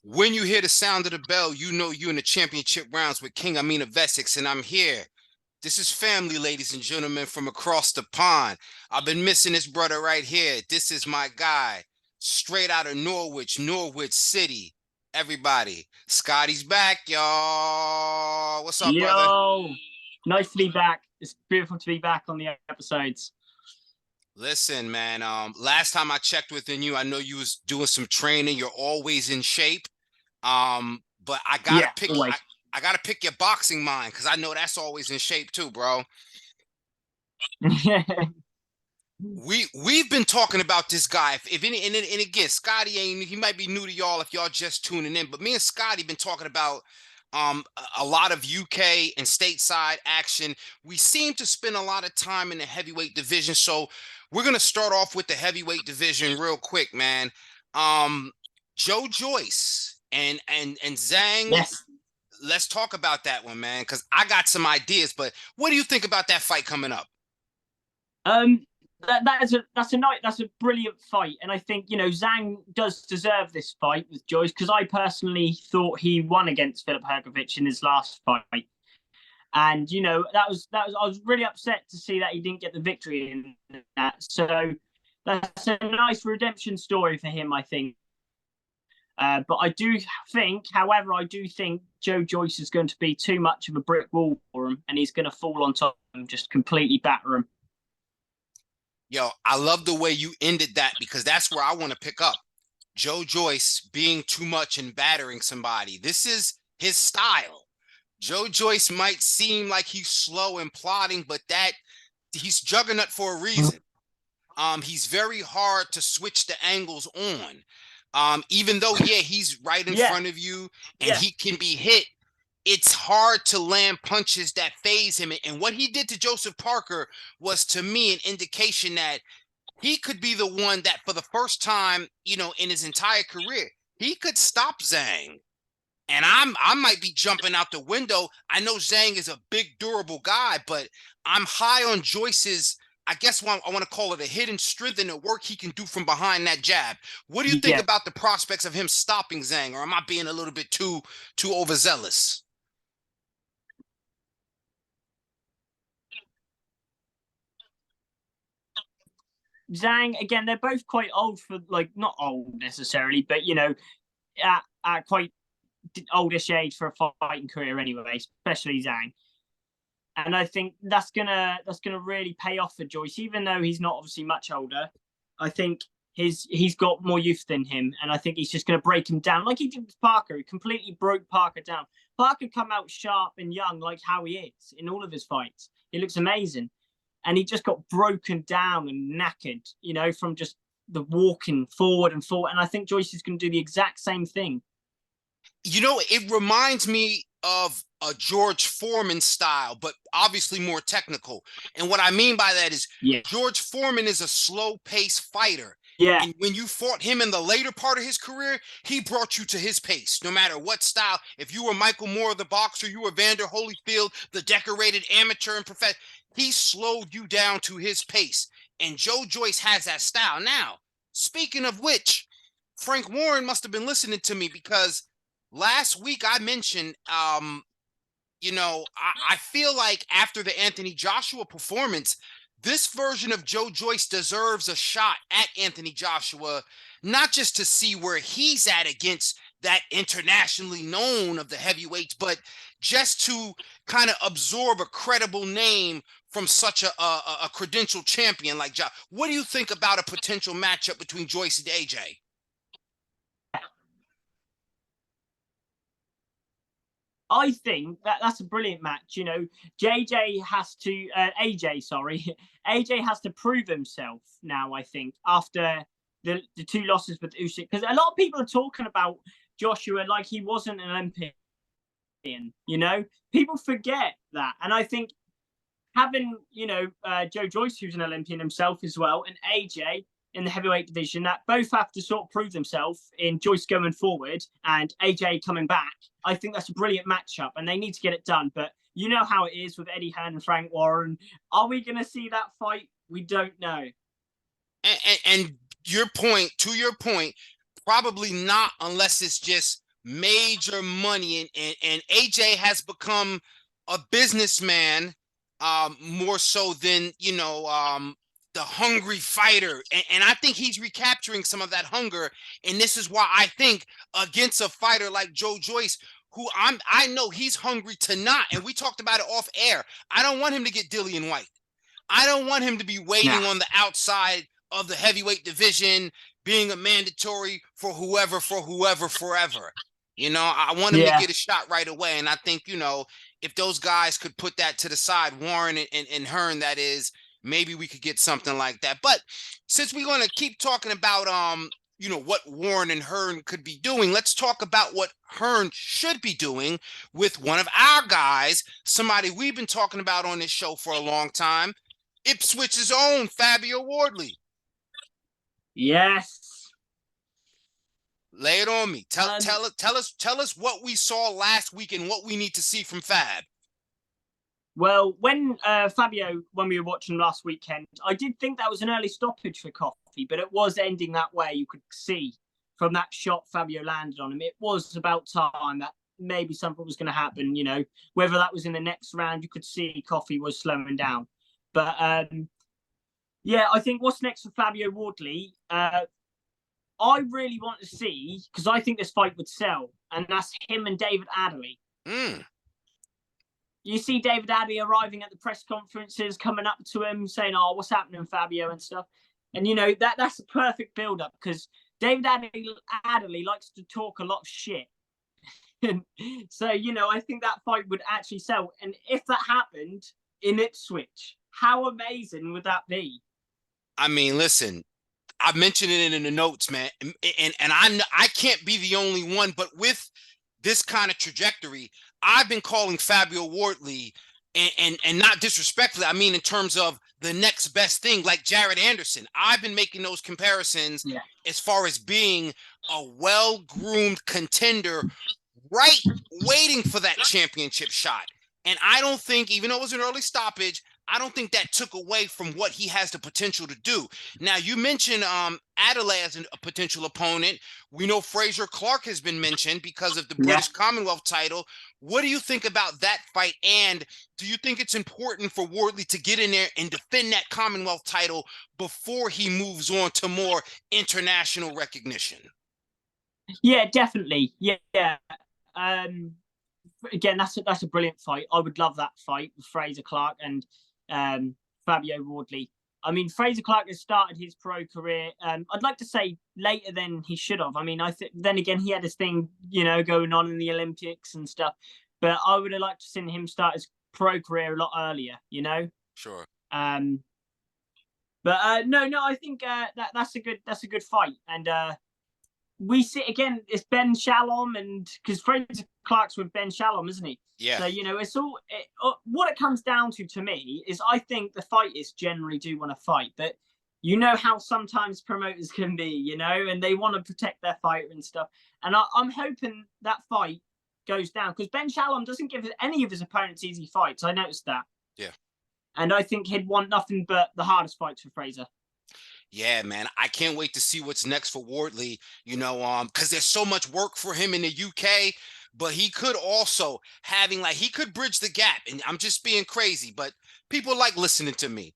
When you hear the sound of the bell, you know you're in the championship rounds with King Amin of Essex, and I'm here. This is family, ladies and gentlemen, from across the pond. I've been missing this brother right here. This is my guy, straight out of Norwich, Norwich City. Everybody, Scotty's back, y'all. What's up, brother? Yo, nice to be back. It's beautiful to be back on the episodes. Listen, man. Last time I checked with you, I know you was doing some training. You're always in shape. But I gotta Yeah, pick. always. I gotta pick your boxing mind because I know that's always in shape too, bro. We've been talking about this guy. If any, and again, Scotty ain't, he might be new to y'all if y'all just tuning in, but me and Scotty been talking about a lot of UK and stateside action. We seem to spend a lot of time in the heavyweight division, so we're gonna start off with the heavyweight division real quick, man. Um, Joe Joyce and Zhang. Yes. Let's talk about that one, man, because I got some ideas. But what do you think about that fight coming up? Um, that's a brilliant fight, and I think Zhang does deserve this fight with Joyce because I personally thought he won against Filip Hrgovic in his last fight, and that was I was really upset to see that he didn't get the victory in that. So that's a nice redemption story for him, I think. But I do think, however, I do think Joe Joyce is going to be too much of a brick wall for him, and he's going to fall on top and just completely batter him. Yo, I love the way you ended that because that's where I want to pick up. Joe Joyce being too much and battering somebody. This is his style. Joe Joyce might seem like he's slow and plodding, but that he's juggernaut for a reason. He's very hard to switch the angles on. Even though, yeah, he's right in front of you and he can be hit, it's hard to land punches that phase him. And what he did to Joseph Parker was, to me, an indication that he could be the one that, for the first time, in his entire career, he could stop Zhang. And I might be jumping out the window. I know Zhang is a big, durable guy, but I'm high on Joyce's, I guess I want to call it, a hidden strength and the work he can do from behind that jab. What do you think about the prospects of him stopping Zhang, or am I being a little bit too overzealous? Zhang, again, they're both quite old for, like, not old necessarily, but at quite oldish age for a fighting career anyway, especially Zhang. And I think that's gonna really pay off for Joyce, even though he's not obviously much older. I think he's got more youth than him, and I think he's just gonna break him down like he did with Parker. He completely broke Parker down. Parker come out sharp and young like how he is in all of his fights. He looks amazing. And he just got broken down and knackered, from just the walking forward and forward. And I think Joyce is going to do the exact same thing. It reminds me of a George Foreman style, but obviously more technical. And what I mean by that is George Foreman is a slow-paced fighter. Yeah. And when you fought him in the later part of his career, he brought you to his pace, no matter what style. If you were Michael Moore, the boxer, you were Vander Holyfield, the decorated amateur and professional, he slowed you down to his pace. And Joe Joyce has that style. Now, speaking of which, Frank Warren must have been listening to me because last week I mentioned, I feel like after the Anthony Joshua performance, this version of Joe Joyce deserves a shot at Anthony Joshua, not just to see where he's at against that internationally known of the heavyweights, but just to kind of absorb a credible name from such a credentialed champion like Josh. What do you think about a potential matchup between Joyce and AJ? I think that's a brilliant match. JJ has to, AJ, sorry, AJ has to prove himself now, I think, after the two losses with Usyk. Because a lot of people are talking about Joshua like he wasn't an Olympian, People forget that. And I think having, Joe Joyce, who's an Olympian himself as well, and AJ in the heavyweight division, that both have to sort of prove themselves in Joyce going forward and AJ coming back. I think that's a brilliant matchup and they need to get it done. But you know how it is with Eddie Hearn and Frank Warren. Are we going to see that fight? We don't know. And to your point, probably not, unless it's just major money, and AJ has become a businessman, more so than, the hungry fighter. And I think he's recapturing some of that hunger. And this is why I think against a fighter like Joe Joyce, who I know he's hungry to not, and we talked about it off air. I don't want him to get Dillian White. I don't want him to be waiting on the outside of the heavyweight division, being a mandatory for whoever, forever. I want him to get a shot right away. And I think, if those guys could put that to the side, Warren and Hearn, that is, maybe we could get something like that. But since we're going to keep talking about, what Warren and Hearn could be doing, let's talk about what Hearn should be doing with one of our guys, somebody we've been talking about on this show for a long time, Ipswich's own Fabio Wardley. Yes. Lay it on me. Tell us what we saw last week and what we need to see from Fab. Well, when Fabio, when we were watching last weekend, I did think that was an early stoppage for Coffey, but it was ending that way. You could see from that shot Fabio landed on him. It was about time that maybe something was going to happen. Whether that was in the next round, you could see Coffey was slowing down. But I think what's next for Fabio Wardley, I really want to see, because I think this fight would sell, and that's him and David Adderley. You see David Adderley arriving at the press conferences, coming up to him, saying, "Oh, what's happening, Fabio," and stuff. And, that's a perfect build-up, because David Adderley likes to talk a lot of shit. So, I think that fight would actually sell. And if that happened in Ipswich, how amazing would that be? I mean, listen, I mentioned it in the notes, man. And I can't be the only one, but with this kind of trajectory, I've been calling Fabio Wardley, and not disrespectfully, I mean in terms of the next best thing, like Jared Anderson. I've been making those comparisons as far as being a well-groomed contender, right, waiting for that championship shot. And I don't think, even though it was an early stoppage, I don't think that took away from what he has the potential to do. Now, you mentioned Adelaide as a potential opponent. We know Fraser Clark has been mentioned because of the British Commonwealth title. What do you think about that fight? And do you think it's important for Wardley to get in there and defend that Commonwealth title before he moves on to more international recognition? Yeah, definitely. Yeah. Again, that's a brilliant fight. I would love that fight with Fraser Clark and Fabio Wardley. I mean, Fraser Clark has started his pro career. I'd like to say later than he should have. I mean, then again, he had his thing, going on in the Olympics and stuff. But I would have liked to seen him start his pro career a lot earlier. Sure. But I think that's a good fight. And we see again, it's Ben Shalom, and because Fraser Clark's with Ben Shalom, isn't he? Yeah. So it's all what it comes down to me is I think the fighters generally do want to fight, but how sometimes promoters can be, and they want to protect their fighter and stuff. And I'm hoping that fight goes down, because Ben Shalom doesn't give any of his opponents easy fights. I noticed that. Yeah. And I think he'd want nothing but the hardest fights for Fraser. Yeah, man, I can't wait to see what's next for Wardley, because there's so much work for him in the UK, but he could also he could bridge the gap. And I'm just being crazy, but people like listening to me.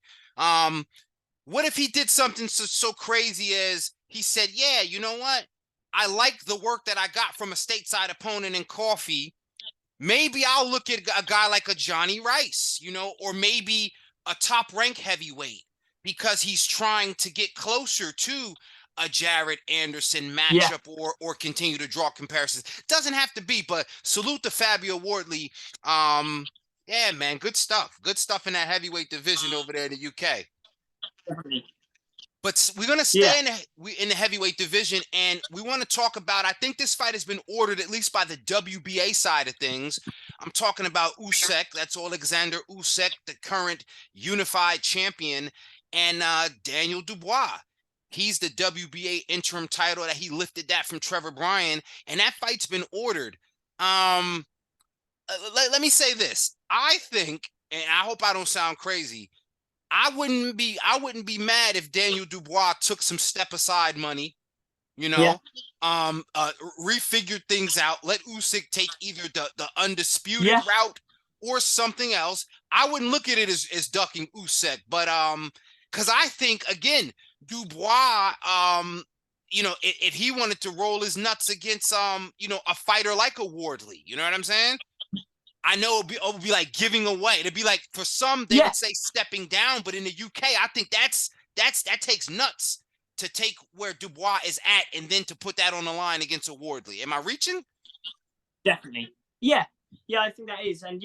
What if he did something so crazy as he said, yeah, you know what? I like the work that I got from a stateside opponent in Coffey. Maybe I'll look at a guy like a Johnny Rice, or maybe a top rank heavyweight, because he's trying to get closer to a Jared Anderson matchup or continue to draw comparisons. Doesn't have to be, but salute to Fabio Wardley. Yeah, man, good stuff. Good stuff in that heavyweight division over there in the UK. But we're going to stay in the heavyweight division, and we want to talk about, I think this fight has been ordered at least by the WBA side of things. I'm talking about Usyk. That's Oleksandr Usyk, the current unified champion, and Daniel Dubois. He's the WBA interim title that he lifted that from Trevor Bryan, and that fight's been ordered. Let me say this. I think, and I hope I don't sound crazy, I wouldn't be mad if Daniel Dubois took some step aside money You Yeah. know, refigure things out. Let Usyk take either the undisputed Yeah. route or something else. I wouldn't look at it as ducking Usyk, but because I think again, Dubois, if he wanted to roll his nuts against a fighter like a Wardley, you know what I'm saying? I know it would be like giving away. It'd be like for some they would say stepping down, but in the UK, I think that takes nuts to take where Dubois is at and then to put that on the line against a Wardley. Am I reaching? Definitely. Yeah. Yeah, I think that is. And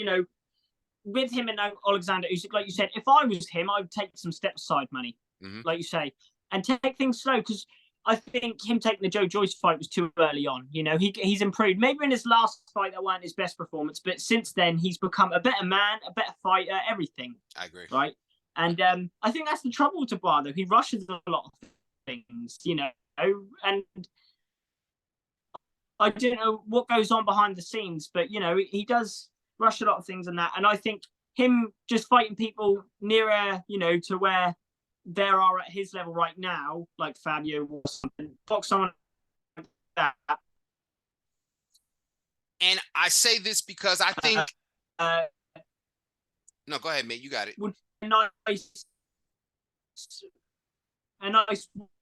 with him and Oleksandr Usyk, like you said, if I was him, I would take some step side money, like you say, and take things slow, because I think him taking the Joe Joyce fight was too early on. He's improved. Maybe in his last fight that weren't his best performance, but since then he's become a better man, a better fighter, everything. I agree. Right. And I think that's the trouble with Dubois, though. He rushes a lot of things, and I don't know what goes on behind the scenes, but he does rush a lot of things and that. And I think him just fighting people nearer, to where there are at his level right now, like Fabio or something, box someone like that. And I say this because I think. No, go ahead, mate. You got it. Would be a nice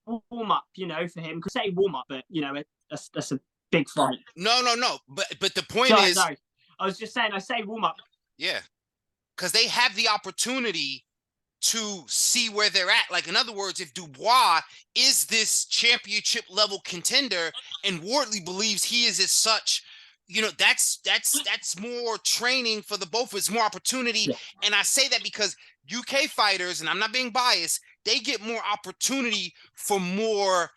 warm up, for him. Because say warm up, but that's a big fight. No. But the point is, no. I was just saying, I say warm up. Yeah, because they have the opportunity to see where they're at. Like, in other words, if Dubois is this championship level contender and Wardley believes he is as such, that's more training for the both of us, more opportunity. Yeah. And I say that because UK fighters, and I'm not being biased, they get more opportunity for more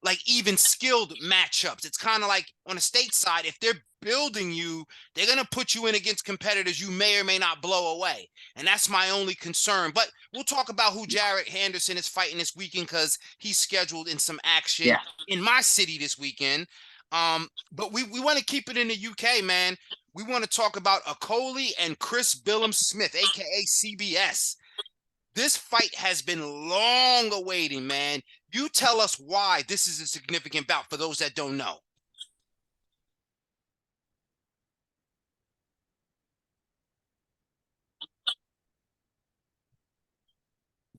like even skilled matchups. It's kind of like on a stateside, if they're building you, they're going to put you in against competitors you may or may not blow away. And that's my only concern. But we'll talk about who Jared Henderson is fighting this weekend because he's scheduled in some action in my city this weekend. But we want to keep it in the UK, man. We want to talk about Okolie and Chris Billam-Smith, a.k.a. CBS. This fight has been long awaiting, man. You tell us why this is a significant bout for those that don't know.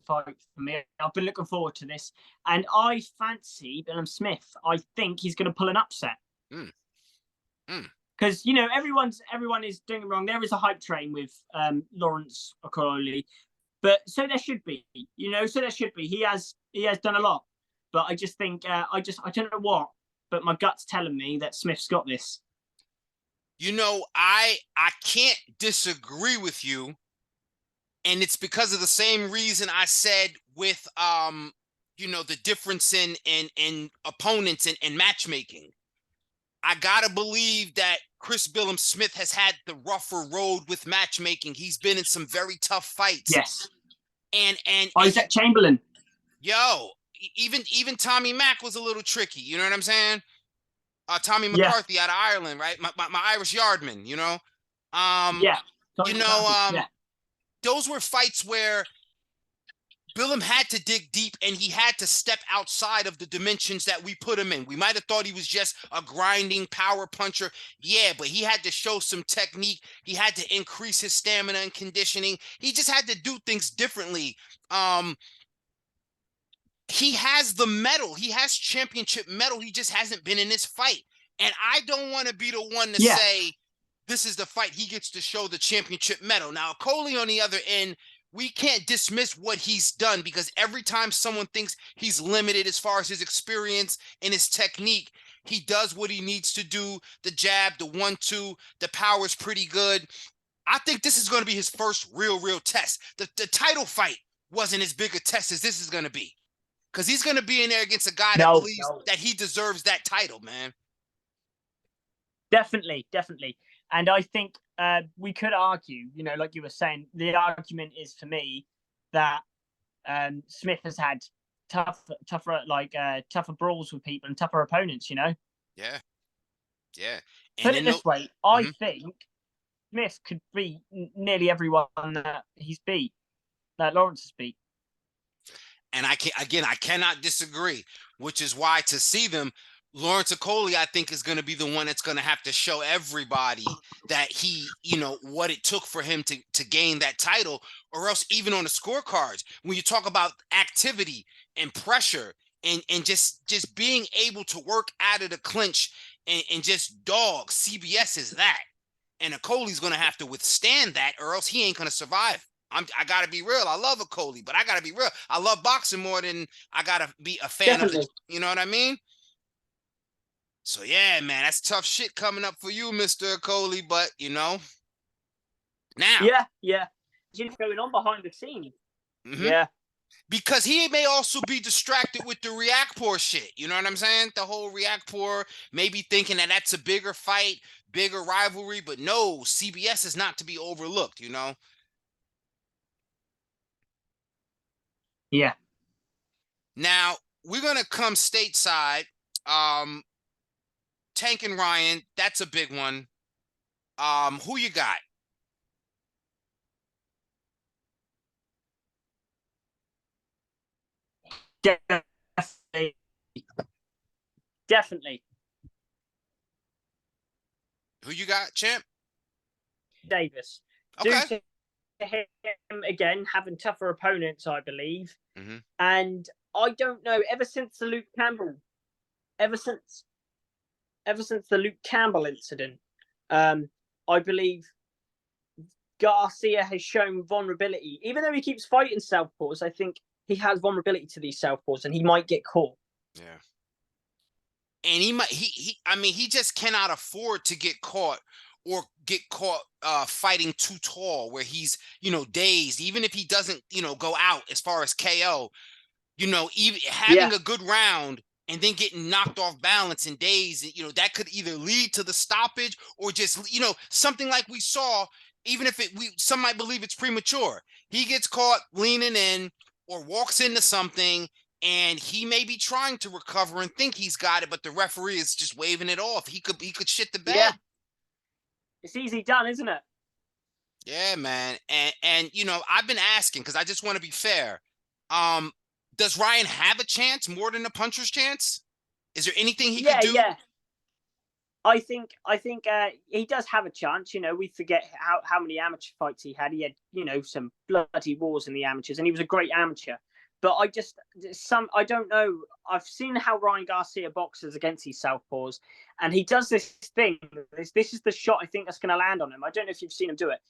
Fight for me. I've been looking forward to this, and I fancy Billam-Smith. I think he's going to pull an upset. Because everyone is doing it wrong. There is a hype train with Lawrence Okolie, but so there should be. So there should be. He has done a lot, but I just think I don't know what, but my gut's telling me that Smith's got this. I can't disagree with you. And it's because of the same reason I said with the difference in opponents and matchmaking. I gotta believe that Chris Billam-Smith has had the rougher road with matchmaking. He's been in some very tough fights. Yes. And Isaac Chamberlain. Even Tommy Mack was a little tricky. You know what I'm saying? Tommy McCarthy out of Ireland, right? My Irish yardman. Those were fights where Billam had to dig deep and he had to step outside of the dimensions that we put him in. We might have thought he was just a grinding power puncher. Yeah, but he had to show some technique. He had to increase his stamina and conditioning. He just had to do things differently. He has the medal. He has championship medal. He just hasn't been in this fight. And I don't want to be the one to say, this is the fight he gets to show the championship medal. Now, Okolie on the other end, we can't dismiss what he's done because every time someone thinks he's limited as far as his experience and his technique, he does what he needs to do. The jab, the 1-2, the power is pretty good. I think this is going to be his first real test. The title fight wasn't as big a test as this is going to be because he's going to be in there against a guy that believes that he deserves that title, man. Definitely. And I think we could argue, like you were saying, the argument is for me that Smith has had tougher brawls with people and tougher opponents, Yeah. And put it this way, I think Smith could beat nearly everyone that he's beat, that Lawrence has beat. And I cannot disagree, which is why to see them, Lawrence Okolie, I think, is going to be the one that's going to have to show everybody that he, what it took for him to gain that title, or else even on the scorecards, when you talk about activity and pressure and just being able to work out of the clinch and just dog, CBS is that. And Okolie's going to have to withstand that, or else he ain't going to survive. I gotta be real. I love Okolie, but I gotta be real. I love boxing more than I gotta be a fan of the, you know what I mean? So yeah, man, that's tough shit coming up for you, Mr. Okolie. But now, yeah, what's going on behind the scenes? Mm-hmm. Yeah, because he may also be distracted with the Reactpour shit. You know what I'm saying? The whole Reactpour, maybe thinking that that's a bigger fight, bigger rivalry, but no, CBS is not to be overlooked. Yeah. Now we're gonna come stateside. Tank and Ryan, that's a big one. Who you got? Definitely. Definitely. Who you got, champ? Davis. Okay. Due to him again having tougher opponents, I believe. Mm-hmm. And I don't know, ever since the Luke Campbell incident, I believe Garcia has shown vulnerability. Even though he keeps fighting southpaws, I think he has vulnerability to these southpaws, and he might get caught. Yeah. And he just cannot afford to get caught fighting too tall, where he's, dazed. Even if he doesn't, go out as far as KO, even having a good round and then getting knocked off balance and dazed, that could either lead to the stoppage or just, something like we saw, even if some might believe it's premature. He gets caught leaning in or walks into something, and he may be trying to recover and think he's got it, but the referee is just waving it off. He could shit the bed. Yeah. It's easy done, isn't it? Yeah, man. And I've been asking, because I just want to be fair. Does Ryan have a chance more than a puncher's chance? Is there anything he could do? Yeah. I think he does have a chance. We forget how many amateur fights he had. He had, some bloody wars in the amateurs, and he was a great amateur. But I don't know. I've seen how Ryan Garcia boxes against these southpaws, and he does this thing. This is the shot I think that's going to land on him. I don't know if you've seen him do it.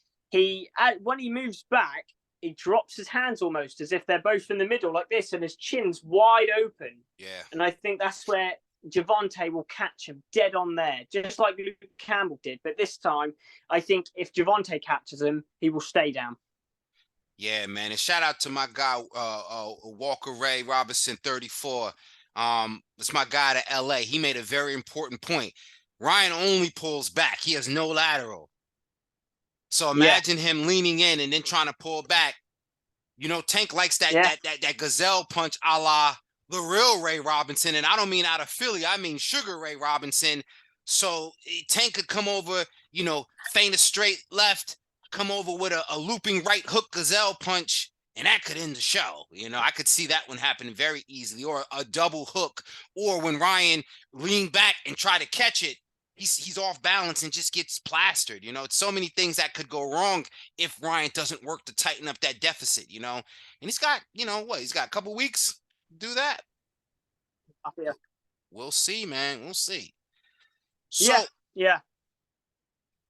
When he moves back, he drops his hands almost as if they're both in the middle like this, and his chin's wide open. Yeah. And I think that's where Gervonta will catch him dead on there, just like Luke Campbell did. But this time, I think if Gervonta catches him, he will stay down. Yeah, man. And shout out to my guy, Walker Ray Robinson, 34. It's my guy to LA. He made a very important point. Ryan only pulls back. He has no lateral. So imagine him leaning in and then trying to pull back. Tank likes that gazelle punch a la the real Ray Robinson. And I don't mean out of Philly. I mean Sugar Ray Robinson. So Tank could come over, feint a straight left, come over with a looping right hook gazelle punch, and that could end the show. I could see that one happening very easily, or a double hook, or when Ryan leaned back and tried to catch it, he's off balance and just gets plastered. It's so many things that could go wrong if Ryan doesn't work to tighten up that deficit, and he's got, he's got a couple weeks to do that. Yeah. We'll see, man. We'll see. So yeah.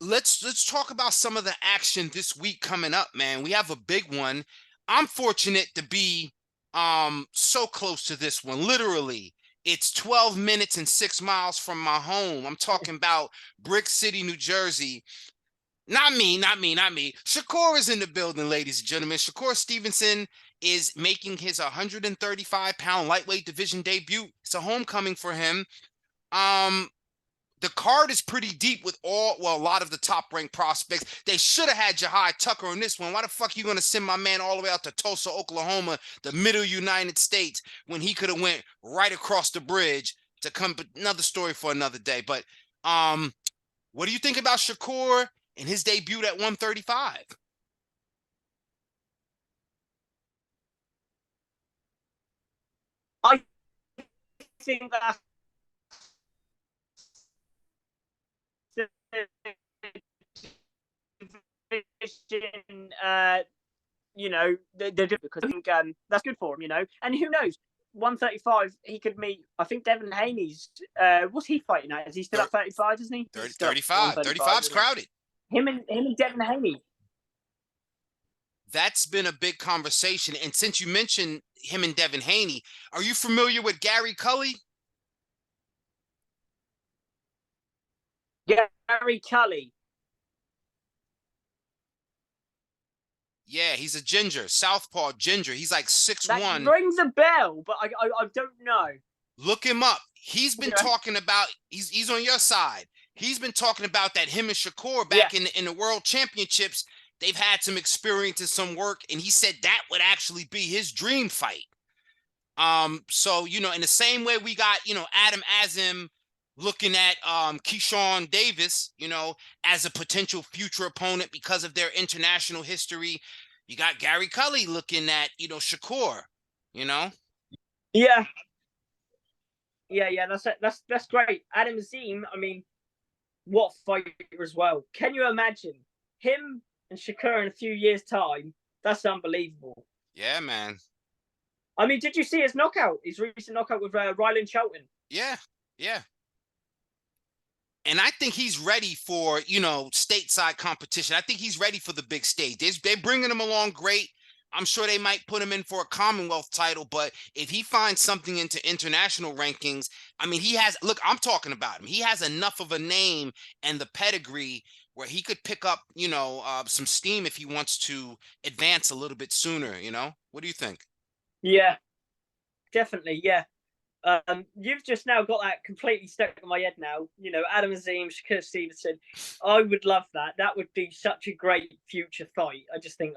Let's talk about some of the action this week coming up, man. We have a big one. I'm fortunate to be so close to this one. Literally, it's 12 minutes and 6 miles from my home. I'm talking about Brick City, New Jersey. Not me. Shakur is in the building, ladies and gentlemen. Shakur Stevenson is making his 135-pound lightweight division debut. It's a homecoming for him. The card is pretty deep with a lot of the top-ranked prospects. They should have had Jahai Tucker on this one. Why the fuck you going to send my man all the way out to Tulsa, Oklahoma, the middle United States, when he could have went right across the bridge to come? But another story for another day. But what do you think about Shakur and his debut at 135? I think that's the division. They're good because I think that's good for him. And who knows? 135, he could meet. I think Devin Haney's. What's he fighting at? Is he still at 35? Isn't he? 35. 35's crowded. Him and Devin Haney. That's been a big conversation. And since you mentioned him and Devin Haney, are you familiar with Gary Cully? Gary Cully. Yeah, he's a ginger, southpaw ginger. He's like 6'1". That rings a bell, but I don't know. Look him up. He's been talking about, he's on your side. He's been talking about that him and Shakur back in the World Championships, they've had some experience and some work, and he said that would actually be his dream fight. So, in the same way we got, Adam Azim looking at Keyshawn Davis, as a potential future opponent because of their international history. You got Gary Cully looking at, Shakur, Yeah. That's great. Adam Azim, I mean, what fighter as well. Can you imagine him and Shakur in a few years' time? That's unbelievable. Yeah, man. I mean, did you see his knockout? His recent knockout with Ryland Shelton? Yeah. And I think he's ready for, stateside competition. I think he's ready for the big stage. They're bringing him along great. I'm sure they might put him in for a Commonwealth title, but if he finds something into international rankings, I mean, I'm talking about him. He has enough of a name and the pedigree where he could pick up, some steam if he wants to advance a little bit sooner, What do you think? Yeah, definitely. Yeah. You've just now got that completely stuck in my head now. Adam Azim, Shakur Stevenson. I would love that. That would be such a great future fight. I just think,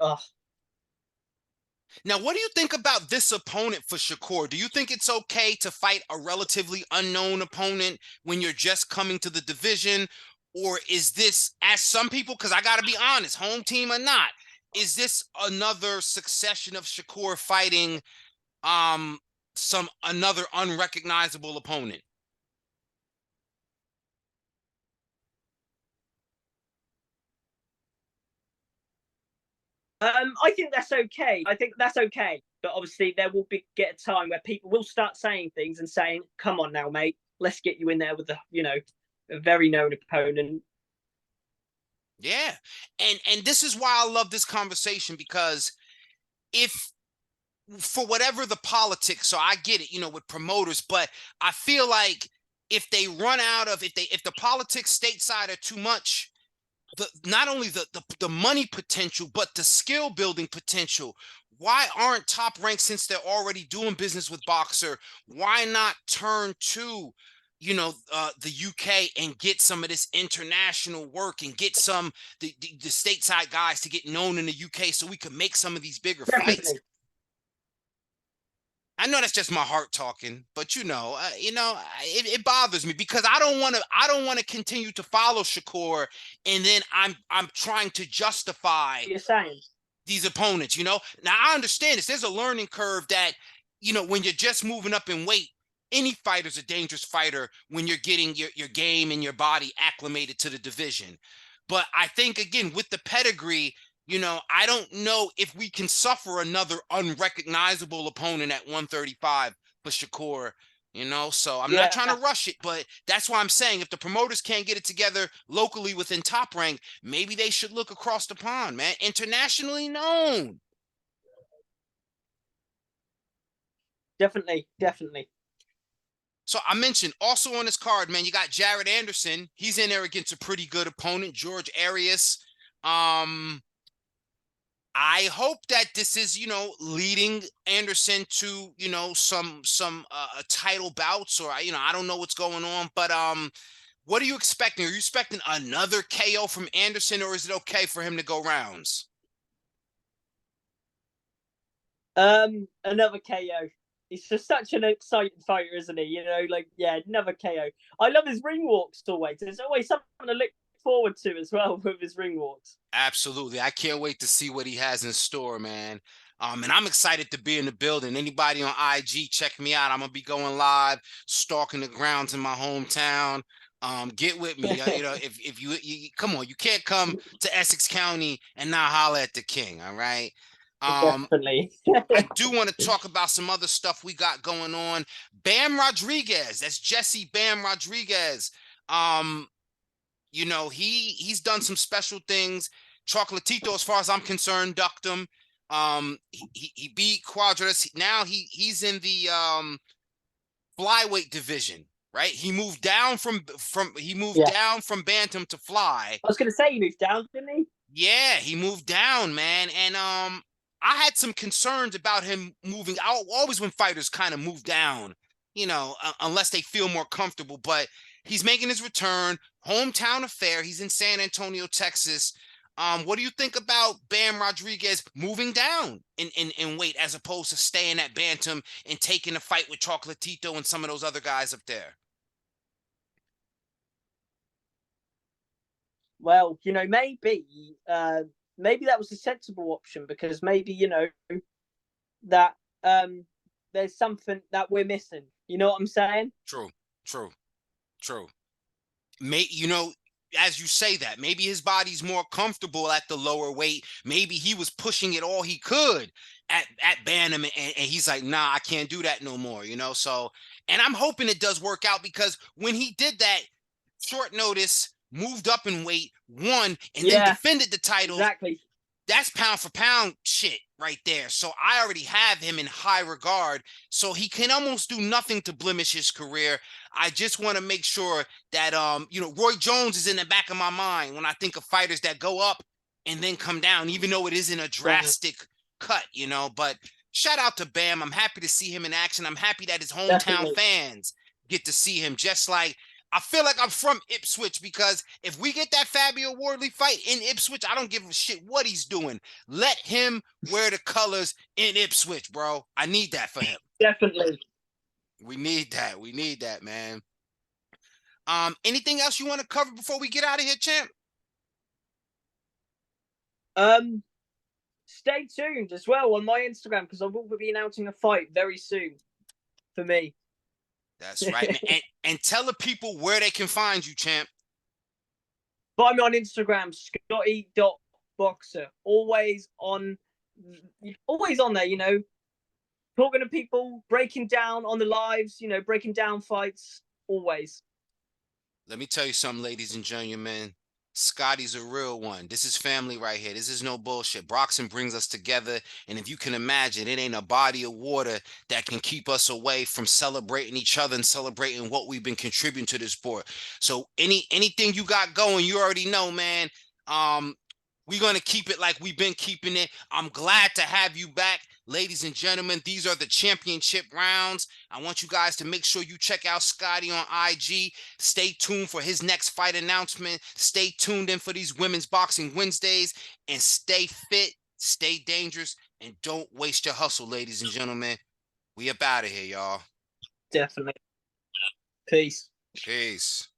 Now, what do you think about this opponent for Shakur? Do you think it's okay to fight a relatively unknown opponent when you're just coming to the division? Or is this, as some people, because I got to be honest, home team or not, is this another succession of Shakur fighting another unrecognizable opponent? I think that's okay. But obviously there will get a time where people will start saying things and saying, "Come on now, mate, let's get you in there with a very known opponent." Yeah, and this is why I love this conversation, because if for whatever the politics, so I get it, with promoters, but I feel like if they run out of, if the politics stateside are too much, not only the money potential, but the skill building potential. Why aren't Top Rank, since they're already doing business with Boxer, why not turn to, the UK and get some of this international work and get some the stateside guys to get known in the UK so we can make some of these bigger fights? I know that's just my heart talking, but it bothers me because I don't want to continue to follow Shakur, and then I'm trying to justify these opponents. Now I understand this. There's a learning curve that, when you're just moving up in weight, any fighter's a dangerous fighter when you're getting your game and your body acclimated to the division. But I think, again, with the pedigree, I don't know if we can suffer another unrecognizable opponent at 135 for Shakur, so I'm not trying to rush it, but that's why I'm saying if the promoters can't get it together locally within Top Rank, maybe they should look across the pond, man. Internationally known. Definitely. So I mentioned also on this card, man, you got Jared Anderson. He's in there against a pretty good opponent, George Arias. I hope that this is, leading Anderson to, some title bouts, or, I don't know what's going on, but what are you expecting? Are you expecting another KO from Anderson, or is it okay for him to go rounds? Another KO. He's just such an exciting fighter, isn't he? Another KO. I love his ring walks always. There's always something to look forward to as well with his ring walks. Absolutely. I can't wait to see what he has in store, man. And I'm excited to be in the building. Anybody on IG, check me out. I'm gonna be going live, stalking the grounds in my hometown. Get with me. If you come on, you can't come to Essex County and not holler at the king. All right. Definitely. I do want to talk about some other stuff we got going on. Bam Rodriguez, that's Jesse Bam Rodriguez. He's done some special things. Chocolatito, as far as I'm concerned, ducked him. He beat Quadras. Now he's in the flyweight division, right? He moved down from down from bantam to fly. I was gonna say he moved down, didn't he? Yeah, he moved down, man. And I had some concerns about him moving out. Always when fighters kind of move down, unless they feel more comfortable. But he's making his return, hometown affair. He's in San Antonio, Texas. What do you think about Bam Rodriguez moving down in weight as opposed to staying at bantam and taking a fight with Chocolatito and some of those other guys up there? Well, maybe that was a sensible option, because maybe, that there's something that we're missing. You know what I'm saying? True. As you say that, maybe his body's more comfortable at the lower weight. Maybe he was pushing it all he could at bantam, and he's like, nah, I can't do that no more, So, and I'm hoping it does work out, because when he did that, short notice, moved up in weight, won, and then defended the title. Exactly. That's pound for pound shit right there. So I already have him in high regard. So he can almost do nothing to blemish his career. I just want to make sure that Roy Jones is in the back of my mind when I think of fighters that go up and then come down, even though it isn't a drastic cut, But shout out to Bam. I'm happy to see him in action. I'm happy that his hometown fans get to see him, just like I feel like I'm from Ipswich, because if we get that Fabio Wardley fight in Ipswich, I don't give a shit what he's doing. Let him wear the colors in Ipswich, bro. I need that for him. Definitely. We need that. We need that, man. Anything else you want to cover before we get out of here, champ? Stay tuned as well on my Instagram, because I will be announcing a fight very soon for me. That's right. and tell the people where they can find you, champ. Find me on Instagram, Scotty.boxer. Always on there, talking to people, breaking down on the lives, breaking down fights, always. Let me tell you something, ladies and gentlemen. Scotty's a real one. This is family right here. This is no bullshit. Boxing brings us together. And if you can imagine, it ain't a body of water that can keep us away from celebrating each other and celebrating what we've been contributing to this sport. So anything you got going, you already know, man. We're going to keep it like we've been keeping it. I'm glad to have you back. Ladies and gentlemen, these are the championship rounds. I want you guys to make sure you check out Scotty on IG. Stay tuned for his next fight announcement. Stay tuned in for these Women's Boxing Wednesdays. And stay fit, stay dangerous, and don't waste your hustle, ladies and gentlemen. We up out of here, y'all. Definitely. Peace. Peace.